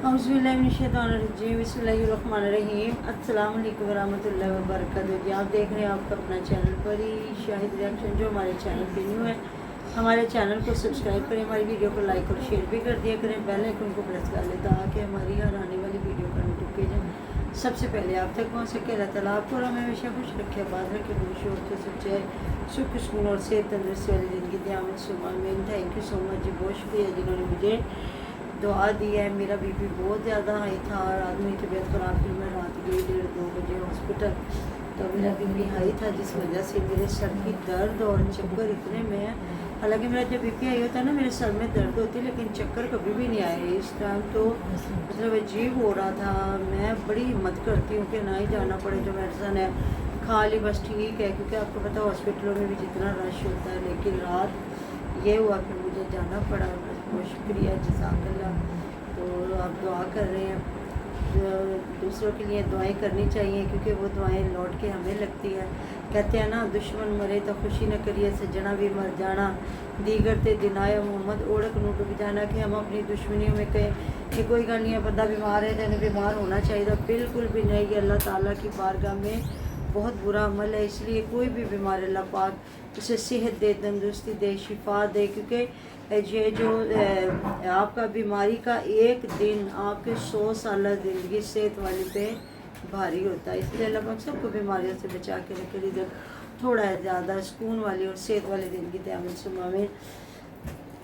औज़ुबिल्लाहिमिनश्शैतानिर्रजीम बिस्मिल्लाहिर्रहमानिर्रहीम अस्सलाम वालेकुम वरहमतुल्लाहि वबरकातुहू। जी आप देख रहे हैं आपका अपना चैनल परी शाहिद रिएक्शन। जो हमारे चैनल पे न्यू है हमारे चैनल को सब्सक्राइब करें, हमारी वीडियो को लाइक और शेयर भी कर दिया करें, बेल आइकन को प्रेस कर लें ताकि हमारी हर आने वाली वीडियो का नोटिफिकेशन सबसे पहले आप तक पहुँच सके। अल्लाह ताला आपको और हमें हमेशा खुश रखे, आबाद रखे, खुश और तो सच्चाई सुख सुकून और सेहत तंदुरुस्ती वाली ज़िंदगी दी। आमिन सुम्मा आमीन। थैंक यू सो मच जी, बहुत शुक्रिया जिन्होंने मुझे दुआ दी है। मेरा बीपी बहुत ज़्यादा हाई था, रात में तबीयत ख़राब थी, मैं रात गई 1:30-2 बजे हॉस्पिटल। तो मेरा बीपी हाई था जिस वजह से मेरे सर की दर्द और चक्कर इतने में है। हालांकि मेरा जब बीपी हाई होता है ना मेरे सर में दर्द होती है, लेकिन चक्कर कभी भी नहीं आए इस टाइम। तो मतलब अजीब हो रहा था। मैं बड़ी हिम्मत करती हूँ कि ना ही जाना पड़े, जो मेडिसन है खा ली बस ठीक है, क्योंकि आपको पता है हॉस्पिटलों में भी जितना रश होता है। लेकिन रात ये हुआ कि मुझे जाना पड़ा। बहुत शुक्रिया, जज़ाकल्लाह। तो आप दुआ कर रहे हैं, दूसरों के लिए दुआएं करनी चाहिए, क्योंकि वो दुआएं लौट के हमें लगती है। कहते हैं ना, दुश्मन मरे तो खुशी न करिए, सज्जना भी मर जाना, दीगर ते दिनाया मोहम्मद ओढ़क नू डूब जाना। कि हम अपनी दुश्मनियों में कहें कि कोई गल नहीं है, बंदा बीमार है तो बीमार होना चाहिए, बिल्कुल भी नहीं। ये अल्लाह ताला की बारगाह में बहुत बुरा अमल है। इसलिए कोई भी बीमार अल्लाह पाक उसे सेहत दे, तंदुरुस्ती दे, शिफा दे, क्योंकि ये जो आपका बीमारी का एक दिन आपके 100 साल ज़िंदगी सेहत वाली पे भारी होता है। इसलिए अल्लाह पाक सबको बीमारियों से बचा के रखे, इधर थोड़ा ज़्यादा सुकून वाली और सेहत वाली ज़िंदगी दे। आमीन सुम्मा आमीन।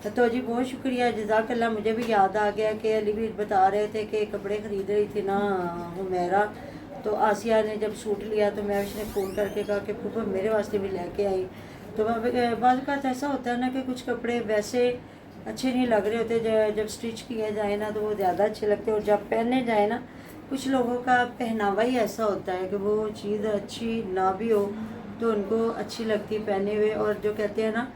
तो जी बहुत शुक्रिया, जज़ाकल्लाह। मुझे भी याद आ गया कि अली भी बता रहे थे कि कपड़े ख़रीद रही थी ना हुमैरा, तो आसिया ने जब सूट लिया तो मैं उसने फ़ोन करके कहा कि फूफा मेरे वास्ते भी लेके आई। तो बाद का ऐसा होता है ना कि कुछ कपड़े वैसे अच्छे नहीं लग रहे होते, जब स्टिच किया जाए ना तो वो ज़्यादा अच्छे लगते हैं, और जब पहने जाए ना कुछ लोगों का पहनावा ही ऐसा होता है कि वो चीज़ अच्छी ना भी हो तो उनको अच्छी लगती पहने हुए। और जो कहते हैं ना,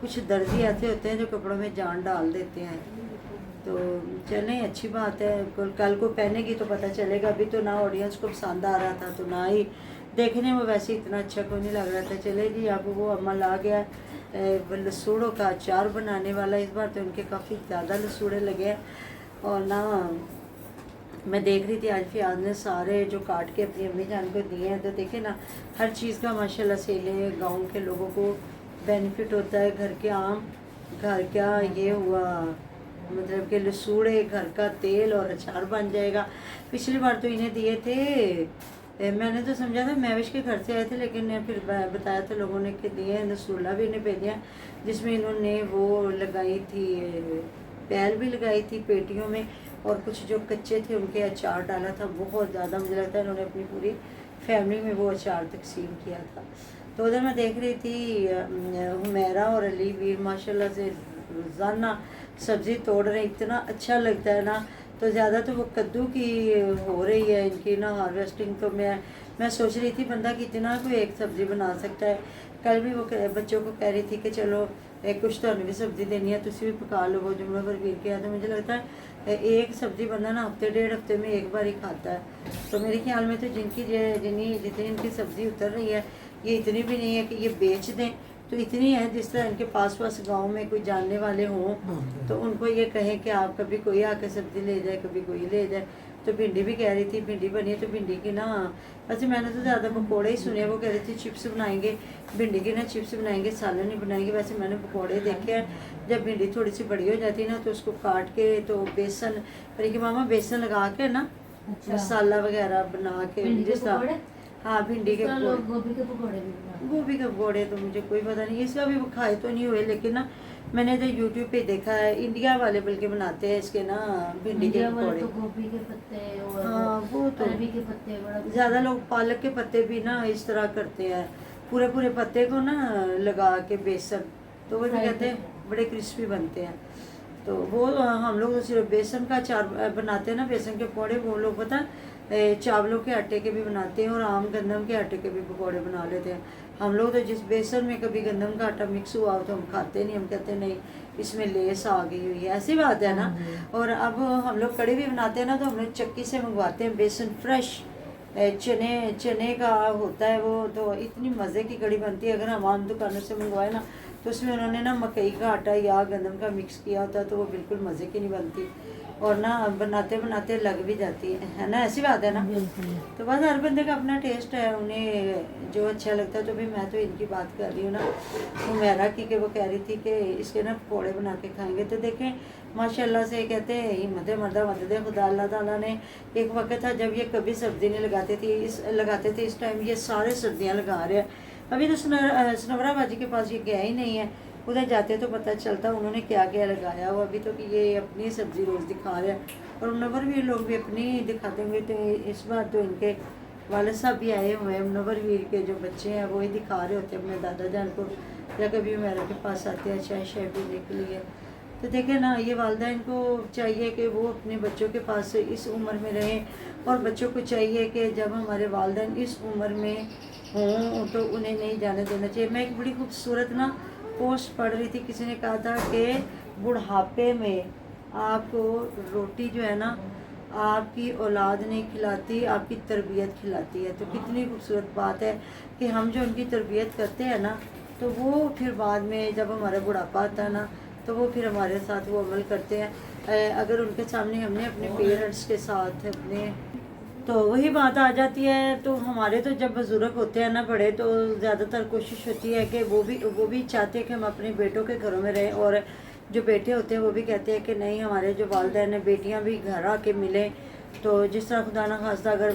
कुछ दर्जी ऐसे होते हैं जो कपड़ों में जान डाल देते हैं। तो चलें, अच्छी बात है, कल को पहनेगी तो पता चलेगा। अभी तो ना ऑडियंस को पसंद आ रहा था, तो ना ही देखने में वैसे इतना अच्छा कोई नहीं लग रहा था। चले जी, अब वो अमल आ गया लसूड़ों का अचार बनाने वाला। इस बार तो उनके काफ़ी ज़्यादा लसूड़े लगे हैं। और ना मैं देख रही थी आज फियाज ने सारे जो काट के अपनी अम्मी जान को दिए हैं, तो देखे ना हर चीज़ का माशाल्लाह से गाँव के लोगों को बेनिफिट होता है। घर के आम, घर का ये हुआ मतलब कि लसूड़े, घर का तेल और अचार बन जाएगा। पिछली बार तो इन्हें दिए थे, मैंने तो समझा था महविश के घर से आए थे, लेकिन फिर बताया था लोगों ने कि दिए रसूला भी इन्हें भेजा, जिसमें इन्होंने वो लगाई थी, पैल भी लगाई थी पेटियों में, और कुछ जो कच्चे थे उनके अचार डाला था। बहुत ज़्यादा मुझे लगता है इन्होंने अपनी पूरी फैमिली में वो अचार तकसीम किया था। तो उधर मैं देख रही थी हुमैरा और अली वीर माशाल्लाह से रोज़ाना सब्ज़ी तोड़ रहे, इतना अच्छा लगता है ना। तो ज़्यादा तो वो कद्दू की हो रही है इनकी ना हार्वेस्टिंग। तो मैं सोच रही थी बंदा कितना कोई एक सब्ज़ी बना सकता है। कल भी वो बच्चों को कह रही थी कि चलो कुछ तो भी सब्ज़ी देनी है, तुसी भी पका लो। वो जुमला पर गिर के आया। तो मुझे लगता है एक सब्ज़ी बंदा ना हफ्ते 1.5 हफ्ते में एक बार ही खाता है। तो मेरे ख्याल में तो जितनी इनकी सब्ज़ी उतर रही है, ये इतनी भी नहीं है कि ये बेच दें, तो इतनी है जिस तरह इनके पास गांव में कोई जानने वाले हों तो उनको ये कहें कि आप कभी कोई आके सब्ज़ी ले जाए, कभी कोई ले जाए। तो भिंडी भी कह रही थी, भिंडी बनी है तो भिंडी की ना, वैसे मैंने तो ज़्यादा पकौड़े ही सुने। वो कह रही थी चिप्स बनाएंगे, भिंडी की ना चिप्स बनाएंगे, सालन नहीं बनाएंगे। वैसे मैंने पकौड़े देखे हैं, जब भिंडी थोड़ी सी बड़ी हो जाती है ना तो उसको काट के तो बेसन, अरे कि मामा बेसन लगा के ना मसाला वगैरह बना के, जिस तरह हाँ भिंडी के गोभी के पकौड़े भी गोभी के पकौड़े तो मुझे कोई पता नहीं, इसका भी खाए तो नहीं हुए, लेकिन ना मैंने तो यूट्यूब पे देखा है, इंडिया वाले बल्कि बनाते हैं इसके ना भिंडी के पकौड़े। तो गोभी के पत्ते और हाँ वो तो अरबी के पत्ते बड़ा ज़्यादा लोग पालक के पत्ते भी ना इस तरह करते हैं, पूरे पूरे पत्ते को ना लगा के बेसन, तो वो भी कहते हैं बड़े क्रिस्पी बनते हैं। तो वो हम लोग तो सिर्फ बेसन का अचार बनाते हैं ना, बेसन के पकौड़े। वो लोग पता चावलों के आटे के भी बनाते हैं और आम गंदम के आटे के भी पकौड़े बना लेते हैं। हम लोग तो जिस बेसन में कभी गंदम का आटा मिक्स हुआ हो तो हम खाते नहीं, हम कहते नहीं इसमें लेस आ गई हुई है, ऐसी बात है ना। और अब हम लोग कड़ी भी बनाते हैं ना, तो हम लोग चक्की से मंगवाते हैं बेसन फ्रेश, चने का होता है वो, तो इतनी मज़े की कड़ी बनती है। अगर हम आम दुकानों से मंगवाए ना तो उसमें उन्होंने ना मकई का आटा या गंदम का मिक्स किया होता है, तो वो बिल्कुल मज़े की नहीं बनती। اور ना बनाते बनाते लग भी जाती है ना, ऐसी बात है ना। बिल्कुल। तो बस हर बंदे का अपना टेस्ट है, उन्हें जो अच्छा लगता है। तो भी मैं तो इनकी बात कर रही हूँ ना, हुमैरा की, कि वो कह रही थी कि इसके ना पकौड़े बना के खाएंगे। तो देखें माशाल्लाह से कहते हैं हिम्मत मर्दा मदद खुदा, अल्लाह ताला ने। एक वक्त था जब ये कभी सब्ज़ी नहीं लगाते थे, इस टाइम ये सारे सब्जियाँ लगा रहे हैं। अभी तो सनवरा बाजी के पास ये गया ही नहीं है, उधर जाते तो पता चलता उन्होंने क्या क्या लगाया हो। अभी तो कि ये अपनी सब्ज़ी रोज़ दिखा रहे हैं और मुनव्वर वीर लोग भी अपनी दिखाते होंगे। तो इस बार तो इनके वालिद साहब भी आए हुए हैं, मुनव्वर वीर के जो बच्चे हैं वो ही दिखा रहे होते हैं अपने दादा जान को, या कभी मेरे के पास आते हैं चाय शाय पीने के लिए। तो देखें ना, ये वालिदा इनको चाहिए कि वो अपने बच्चों के पास इस उम्र में रहें, और बच्चों को चाहिए कि जब हमारे वालिदैन इस उम्र में हों तो उन्हें नहीं जाने देना चाहिए। मैं एक बड़ी खूबसूरत ना पोस्ट पढ़ रही थी, किसी ने कहा था कि बुढ़ापे में आपको रोटी जो है ना आपकी औलाद नहीं खिलाती, आपकी तरबियत खिलाती है। तो कितनी खूबसूरत बात है कि हम जो उनकी तरबियत करते हैं ना, तो वो फिर बाद में जब हमारा बुढ़ापा आता है ना, तो वो फिर हमारे साथ वो अमल करते हैं। अगर उनके सामने हमने अपने पेरेंट्स के साथ अपने, तो वही बात आ जाती है। तो हमारे तो जब बुज़ुर्ग होते हैं ना बड़े, तो ज़्यादातर कोशिश होती है कि वो भी चाहते हैं कि हम अपने बेटों के घरों में रहें, और जो बेटे होते हैं वो भी कहते हैं कि नहीं, हमारे जो वालिदैन हैं बेटियां भी घर आके मिलें। तो जिस तरह खुदा न खास्ता अगर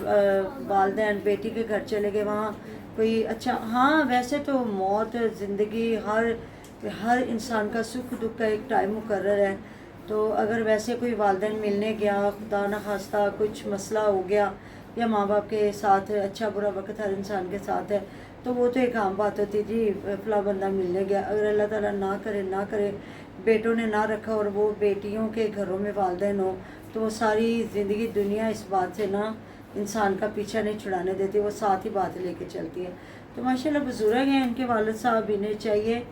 वालिदैन बेटी के घर चले गए, वहाँ कोई अच्छा, हाँ वैसे तो मौत ज़िंदगी हर इंसान का सुख दुख का एक टाइम मुकर्रर है। तो अगर वैसे कोई वालिदैन मिलने गया, खुदा न खास्ता कुछ मसला हो गया, या माँ बाप के साथ अच्छा बुरा वक्त हर इंसान के साथ है, तो वो तो एक आम बात होती है जी, फला बंदा मिलने गया। अगर अल्लाह ताला ना करे बेटों ने ना रखा और वो बेटियों के घरों में वालिदैन हो, तो वो सारी ज़िंदगी दुनिया इस बात से ना इंसान का पीछा नहीं छुड़ाने देती, वो साथ ही बात लेके चलती है। तो माशाल्लाह बुज़ुर्ग हैं, उनके वालिद साहब इन्हें चाहिए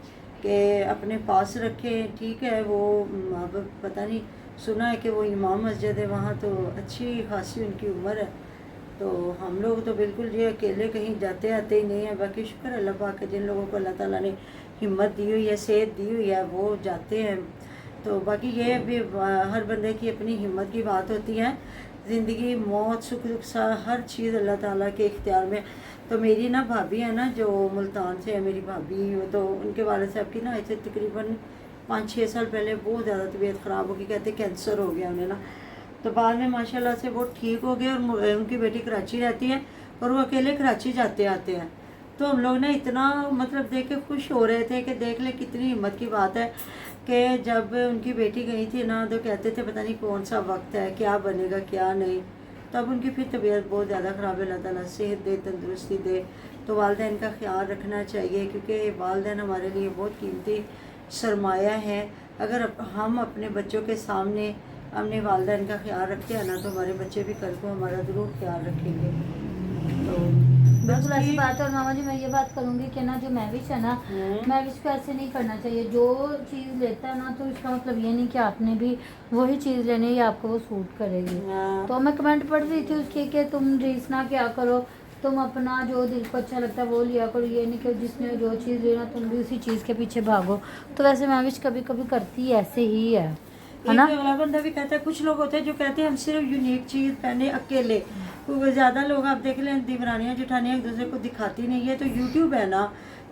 कि अपने पास रखें। ठीक है, वो अब पता नहीं, सुना है कि वो इमाम मस्जिद है वहाँ, तो अच्छी खासी उनकी उम्र है। तो हम लोग तो बिल्कुल ये अकेले कहीं जाते आते ही नहीं है। बाकी शुक्र अल्लाह पाक के, जिन लोगों को अल्लाह ताला ने हिम्मत दी हुई है, सेहत दी हुई है, वो जाते हैं। तो बाकी ये भी हर बंदे की अपनी हिम्मत की बात होती है। ज़िंदगी मौत सुख दुख सा हर चीज़ अल्लाह ताला के इख्तियार में। तो मेरी ना भाभी है ना जो मुल्तान से है, मेरी भाभी, तो उनके वालिद साहब की ना ऐसे तकरीबन 5-6 साल पहले बहुत ज़्यादा तबीयत ख़राब हो गई, कहते कैंसर हो गया उन्हें ना। तो बाद में माशाल्लाह से वो ठीक हो गए, और उनकी बेटी कराची रहती है और वो अकेले कराची जाते आते हैं। तो हम लोग ना इतना मतलब देख के खुश हो रहे थे कि देख ले कितनी हिम्मत की बात है कि जब उनकी बेटी गई थी ना, तो कहते थे पता नहीं कौन सा वक्त है, क्या बनेगा क्या नहीं। तब उनकी फिर तबीयत बहुत ज़्यादा ख़राब है, अल्लाह ताला सेहत दे, तंदुरुस्ती दे। तो वालिदैन का ख्याल रखना चाहिए, क्योंकि वालिदैन हमारे लिए बहुत कीमती सरमाया है। अगर हम अपने बच्चों के सामने अपने वालिदैन का ख्याल रखते हैं ना, तो हमारे बच्चे भी कल को हमारा ज़रूर ख्याल रखेंगे। तो बिल्कुल ऐसी बात है। और मामा जी मैं ये बात करूँगी कि ना जो महविश है ना, महविश को ऐसे नहीं करना चाहिए। जो चीज़ लेता है ना, तो इसका मतलब ये नहीं कि आपने भी वही चीज़ लेनी है या आपको वो सूट करेगी। तो मैं कमेंट पढ़ रही थी उसके कि तुम रीस ना क्या करो, तुम अपना जो दिल को अच्छा लगता है वो लिया करो। ये नहीं कि जिसने जो चीज़ लेना तुम भी उसी चीज़ के पीछे भागो। तो वैसे महविश कभी कभी करती ऐसे ही है ना। अगला बंदा भी कहता है, कुछ लोग होते हैं जो कहते हैं हम सिर्फ यूनिक चीज़ पहने अकेले। क्योंकि ज़्यादा लोग आप देख लें, दिवरानियाँ जेठानियाँ एक दूसरे को दिखाती नहीं है। तो यूट्यूब है ना,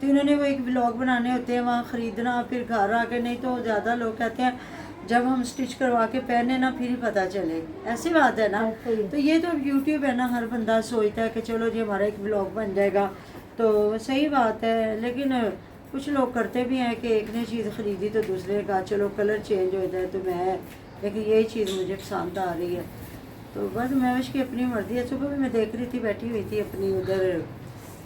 तो इन्होंने वो एक व्लॉग बनाने होते हैं, वहाँ ख़रीदना, फिर घर आके। नहीं तो ज़्यादा लोग कहते हैं जब हम स्टिच करवा के पहने ना फिर ही पता चले, ऐसी बात है ना। तो ये तो यूट्यूब है ना, हर बंदा सोचता है कि चलो जी हमारा एक व्लॉग बन जाएगा, तो सही बात है। लेकिन कुछ लोग करते भी हैं कि एक ने चीज़ ख़रीदी तो दूसरे का चलो कलर चेंज हो जाए, तो मैं लेकिन यही चीज़ मुझे पसंद आ रही है। तो बस महविश की अपनी मर्ज़ी है। सुबह भी मैं देख रही थी, बैठी हुई थी अपनी उधर,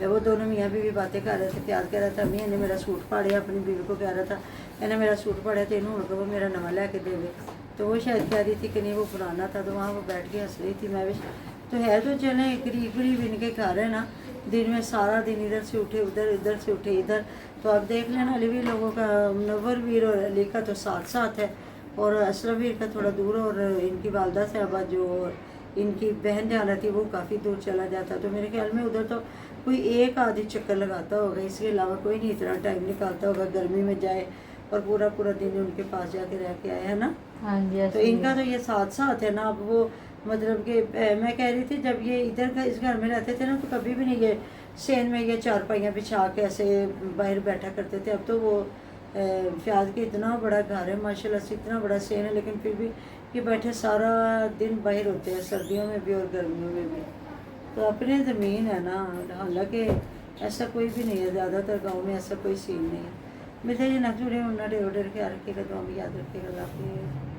वो दोनों मियाँ बीवी बातें कर रहे थे। प्यार कह रहा था मियाँ ने मेरा सूट फाड़िया, अपनी बीवी को कह रहा था मैंने मेरा सूट फाड़िया, तो इन्होंने वो मेरा नवा लै के दे दे। तो वो शायद कह रही थी कि नहीं वो पुराना था, तो वहाँ वो बैठ के हंस रही थी महविश। तो है तो चले गरीब इनके घर है ना, दिन में सारा दिन इधर से उठे उधर, इधर से उठे इधर। तो अब देख लेना अली वीर लोगों का, मुनव्वर वीर और अली का तो साथ साथ है, और अशरफ वीर का थोड़ा दूर, और इनकी वालदा साहबा जो इनकी बहन जाना थी वो काफ़ी दूर चला जाता। तो मेरे ख्याल में उधर तो कोई एक आधी चक्कर लगाता होगा, इसके अलावा कोई नहीं इतना टाइम निकालता होगा गर्मी में जाए और पूरा पूरा दिन उनके पास जाके रह के आए, है ना। हाँ जी तो ऐसे ही इनका है। तो ये साथ साथ है ना। अब वो मतलब कि मैं कह रही थी जब ये इधर का इस घर में रहते थे ना तो कभी भी नहीं ये सेन में ये चारपाइयाँ बिछा के ऐसे बाहर बैठा करते थे। अब तो वो फ्याज के इतना बड़ा घर है माशाल्लाह से, इतना बड़ा सेन है, लेकिन फिर भी ये बैठे सारा दिन बाहर होते हैं, सर्दियों में भी और गर्मियों में भी। तो अपनी ज़मीन है ना, हालांकि ऐसा कोई भी नहीं है, ज़्यादातर गांव में ऐसा कोई सीन नहीं है। मिलते हैं नेक्स्ट वीडियो में, अपना डेयर ख्याल रखिएगा, तो हम याद रखिएगा। अल्लाह हाफिज़।